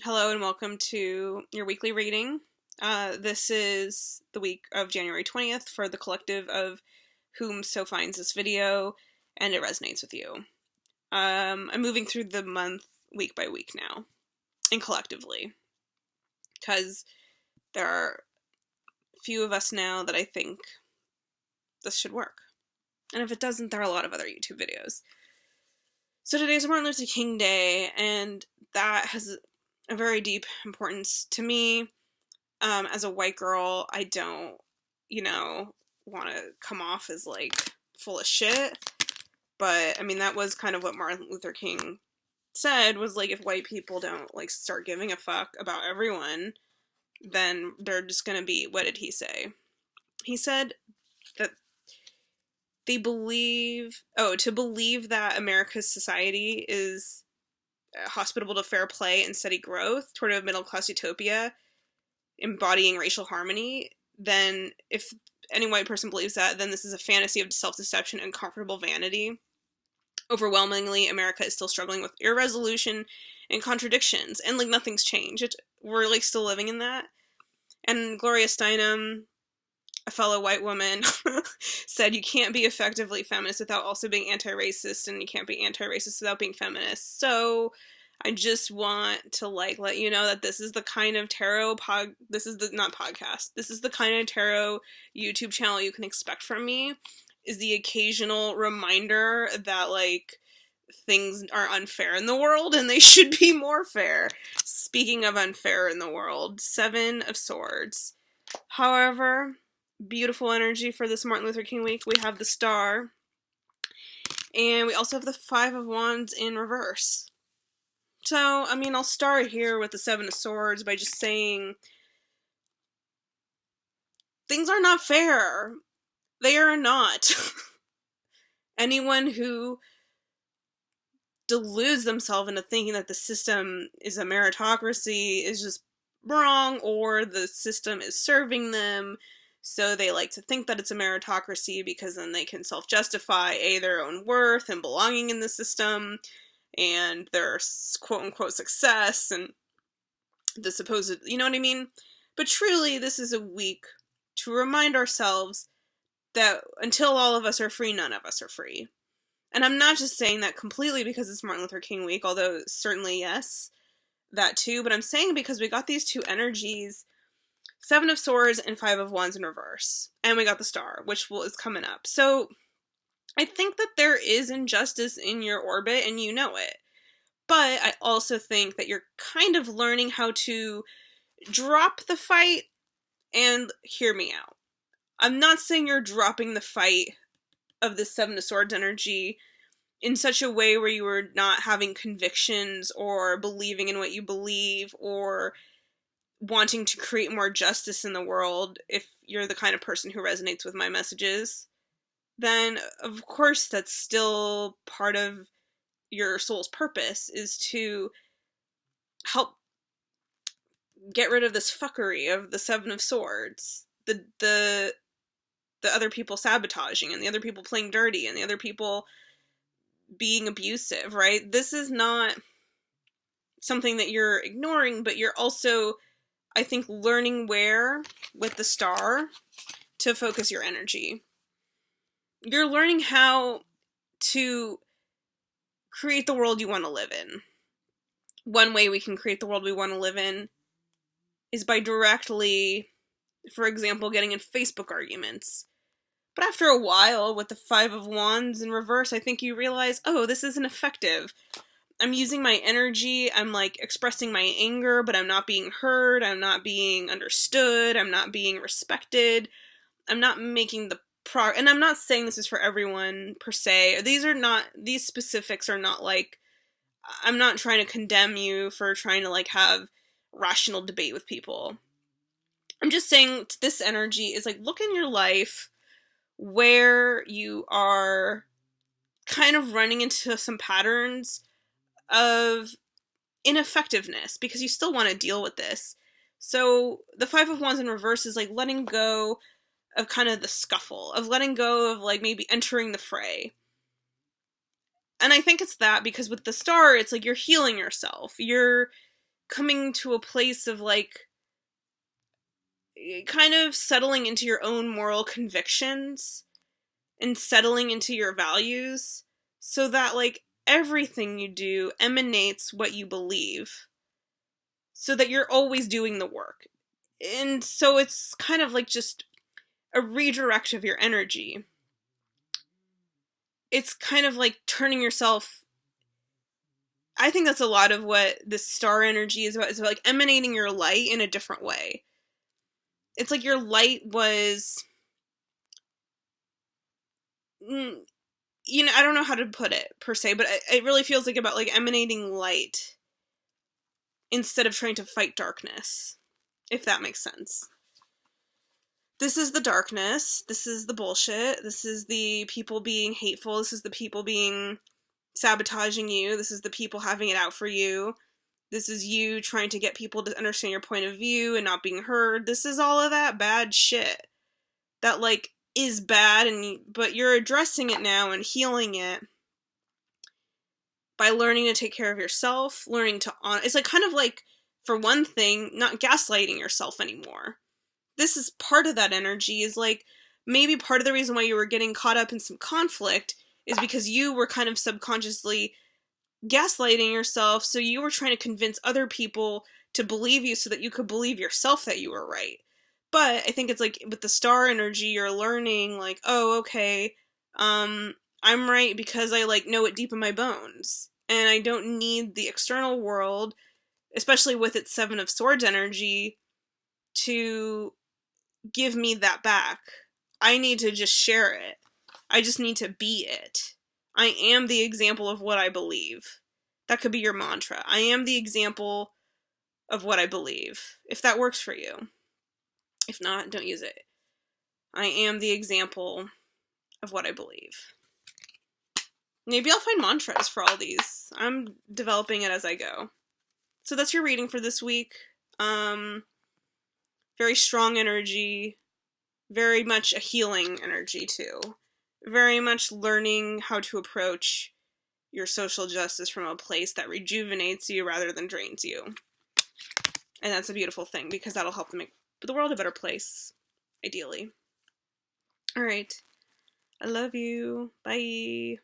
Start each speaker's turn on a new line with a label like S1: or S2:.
S1: Hello and welcome to your weekly reading. This is the week of January 20th for the collective of whom so finds this video and it resonates with you. I'm moving through the month week by week now, and collectively, because there are a few of us now that I think this should work. And if it doesn't, there are a lot of other YouTube videos. So today's Martin Luther King Day, and that has a very deep importance to me. As a white girl, I don't, want to come off as, full of shit. But, that was kind of what Martin Luther King said, was, if white people don't, start giving a fuck about everyone, then they're just gonna be, what did he say? He said that to believe that America's society is hospitable to fair play and steady growth toward a middle-class utopia embodying racial harmony, then if any white person believes that, then this is a fantasy of self-deception and comfortable vanity. Overwhelmingly, America is still struggling with irresolution and contradictions, and nothing's changed. We're still living in that. And Gloria Steinem, a fellow white woman, said you can't be effectively feminist without also being anti-racist, and you can't be anti-racist without being feminist. So I just want to let you know that this is the kind of this is the kind of tarot YouTube channel you can expect from me, is the occasional reminder that things are unfair in the world and they should be more fair. Speaking of unfair in the world, 7 of Swords. However, beautiful energy for this Martin Luther King week. We have the Star, and we also have the 5 of Wands in reverse. So, I'll start here with the 7 of Swords by just saying things are not fair. They are not. Anyone who deludes themselves into thinking that the system is a meritocracy is just wrong, or the system is serving them, so they like to think that it's a meritocracy because then they can self-justify their own worth and belonging in the system and their quote-unquote success and the supposed, you know what I mean? But truly, this is a week to remind ourselves that until all of us are free, none of us are free. And I'm not just saying that completely because it's Martin Luther King week, although certainly yes, that too, but I'm saying because we got these two energies, 7 of Swords and 5 of Wands in reverse. And we got the Star, which is coming up. So I think that there is injustice in your orbit, and you know it. But I also think that you're kind of learning how to drop the fight and hear me out. I'm not saying you're dropping the fight of the 7 of Swords energy in such a way where you are not having convictions or believing in what you believe or wanting to create more justice in the world. If you're the kind of person who resonates with my messages, then of course that's still part of your soul's purpose, is to help get rid of this fuckery of the 7 of Swords. The other people sabotaging, and the other people playing dirty, and the other people being abusive, right? This is not something that you're ignoring, but you're also, I think, learning where, with the Star, to focus your energy. You're learning how to create the world you want to live in. One way we can create the world we want to live in is by directly, for example, getting in Facebook arguments. But after a while, with the 5 of Wands in reverse, I think you realize, oh, this isn't effective. I'm using my energy, I'm expressing my anger, but I'm not being heard, I'm not being understood, I'm not being respected, I'm not making the and I'm not saying this is for everyone, per se. These specifics are not I'm not trying to condemn you for trying to have rational debate with people. I'm just saying this energy is look in your life where you are kind of running into some patterns of ineffectiveness, because you still want to deal with this. So the 5 of Wands in reverse is letting go of kind of the scuffle, of letting go of maybe entering the fray. And I think it's that, because with the Star, it's you're healing yourself. You're coming to a place of, like, kind of settling into your own moral convictions and settling into your values so that, like, everything you do emanates what you believe so that you're always doing the work. And so it's kind of like just a redirect of your energy. It's kind of like turning yourself. I think that's a lot of what this star energy is about. It's about, like, emanating your light in a different way. It's like your light was, I don't know how to put it per se, but it really feels like about, like, emanating light instead of trying to fight darkness, if that makes sense. This is the darkness. This is the bullshit. This is the people being hateful. This is the people being sabotaging you. This is the people having it out for you. This is you trying to get people to understand your point of view and not being heard. This is all of that bad shit that, like, is bad, but you're addressing it now and healing it by learning to take care of yourself, learning to it's like kind of like, for one thing, not gaslighting yourself anymore. This is part of that energy, is like, maybe part of the reason why you were getting caught up in some conflict is because you were kind of subconsciously gaslighting yourself, so you were trying to convince other people to believe you so that you could believe yourself that you were right. But I think it's like, with the star energy, you're learning, like, oh, okay, I'm right because I, like, know it deep in my bones. And I don't need the external world, especially with its Seven of Swords energy, to give me that back. I need to just share it. I just need to be it. I am the example of what I believe. That could be your mantra. I am the example of what I believe. If that works for you. If not, don't use it. I am the example of what I believe. Maybe I'll find mantras for all these. I'm developing it as I go. So that's your reading for this week. Very strong energy. Very much a healing energy, too. Very much learning how to approach your social justice from a place that rejuvenates you rather than drains you. And that's a beautiful thing, because that'll help to make the world a better place, ideally. All right. I love you. Bye.